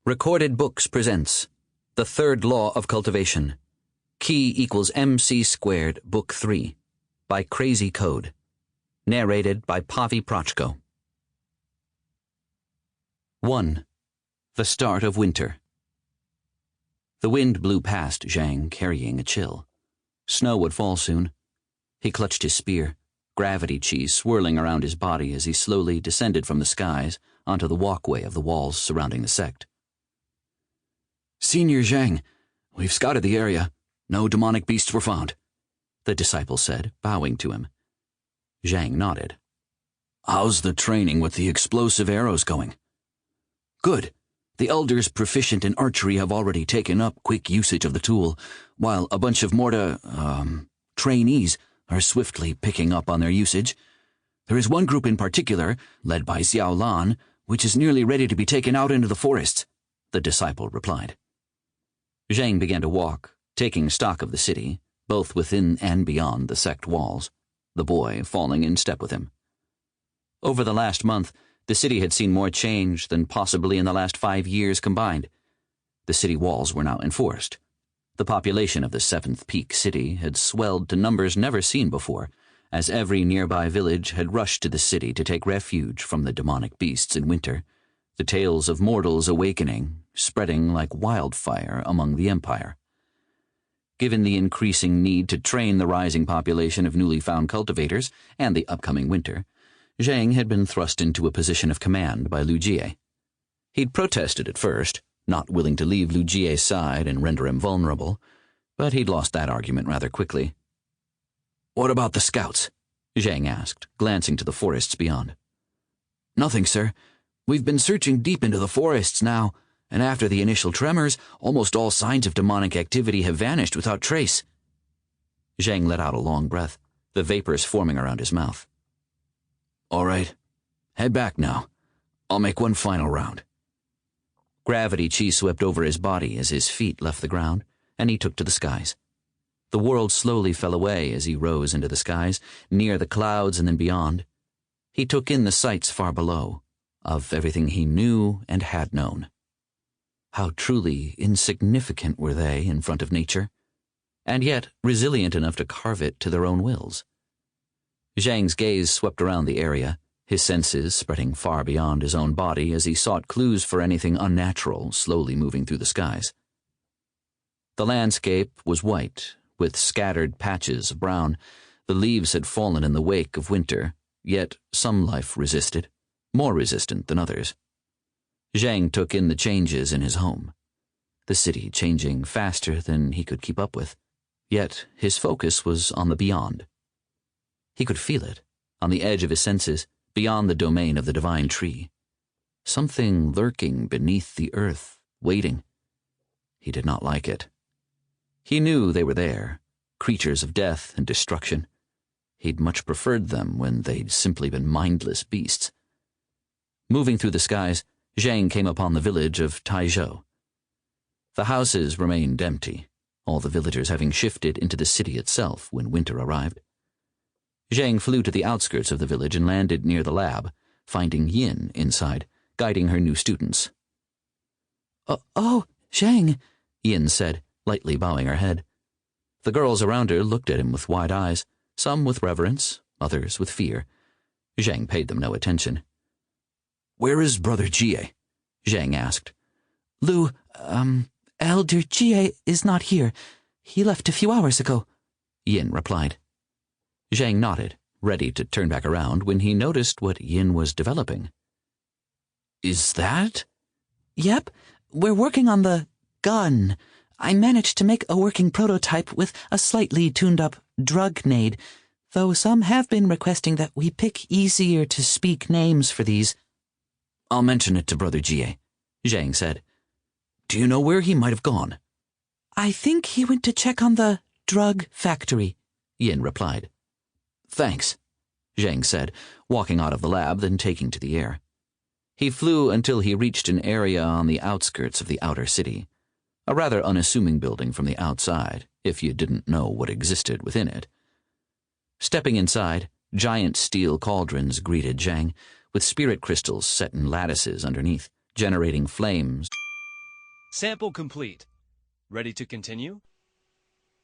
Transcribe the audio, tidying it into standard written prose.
Recorded Books presents The Third Law of Cultivation. Key equals MC squared, Book 3, by Krazekode. Narrated by Pavi Proczko. 1. The Start of Winter. The wind blew past Zhang, carrying a chill. Snow would fall soon. He clutched his spear, gravity chi swirling around his body as he slowly descended from the skies onto the walkway of the walls surrounding the sect. Senior Zhang, we've scouted the area. No demonic beasts were found, the disciple said, bowing to him. Zhang nodded. How's the training with the explosive arrows going? Good. The elders proficient in archery have already taken up quick usage of the tool, while a bunch of trainees are swiftly picking up on their usage. There is one group in particular, led by Xiao Lan, which is nearly ready to be taken out into the forests, the disciple replied. Zhang began to walk, taking stock of the city, both within and beyond the sect walls, the boy falling in step with him. Over the last month, the city had seen more change than possibly in the last 5 years combined. The city walls were now enforced. The population of the 7th Peak City had swelled to numbers never seen before, as every nearby village had rushed to the city to take refuge from the demonic beasts in winter, the tales of mortals awakening, spreading like wildfire among the empire. Given the increasing need to train the rising population of newly found cultivators and the upcoming winter, Zhang had been thrust into a position of command by Lu Jie. He'd protested at first, not willing to leave Lu Jie's side and render him vulnerable, but he'd lost that argument rather quickly. What about the scouts? Zhang asked, glancing to the forests beyond. Nothing, sir. We've been searching deep into the forests now, and after the initial tremors, almost all signs of demonic activity have vanished without trace. Zhang let out a long breath, the vapors forming around his mouth. All right, head back now. I'll make one final round. Gravity chi swept over his body as his feet left the ground, and he took to the skies. The world slowly fell away as he rose into the skies, near the clouds and then beyond. He took in the sights far below, of everything he knew and had known. How truly insignificant were they in front of nature, and yet resilient enough to carve it to their own wills. Zhang's gaze swept around the area, his senses spreading far beyond his own body as he sought clues for anything unnatural slowly moving through the skies. The landscape was white, with scattered patches of brown. The leaves had fallen in the wake of winter, yet some life resisted, more resistant than others. Zhang took in the changes in his home, the city changing faster than he could keep up with, yet his focus was on the beyond. He could feel it, on the edge of his senses, beyond the domain of the divine tree. Something lurking beneath the earth, waiting. He did not like it. He knew they were there, creatures of death and destruction. He'd much preferred them when they'd simply been mindless beasts. Moving through the skies, Zhang came upon the village of Taizhou. The houses remained empty, all the villagers having shifted into the city itself when winter arrived. Zhang flew to the outskirts of the village and landed near the lab, finding Yin inside, guiding her new students. Oh, Zhang, Yin said, lightly bowing her head. The girls around her looked at him with wide eyes, some with reverence, others with fear. Zhang paid them no attention. Where is Brother Jie? Zhang asked. Elder Jie is not here. He left a few hours ago, Yin replied. Zhang nodded, ready to turn back around when he noticed what Yin was developing. Is that? Yep, we're working on the gun. I managed to make a working prototype with a slightly tuned-up drug nade, though some have been requesting that we pick easier-to-speak names for these. I'll mention it to Brother Jie, Zhang said. Do you know where he might have gone? I think he went to check on the drug factory, Yin replied. Thanks, Zhang said, walking out of the lab, then taking to the air. He flew until he reached an area on the outskirts of the outer city, a rather unassuming building from the outside, if you didn't know what existed within it. Stepping inside, giant steel cauldrons greeted Zhang, with spirit crystals set in lattices underneath, generating flames Sample complete. Ready to continue?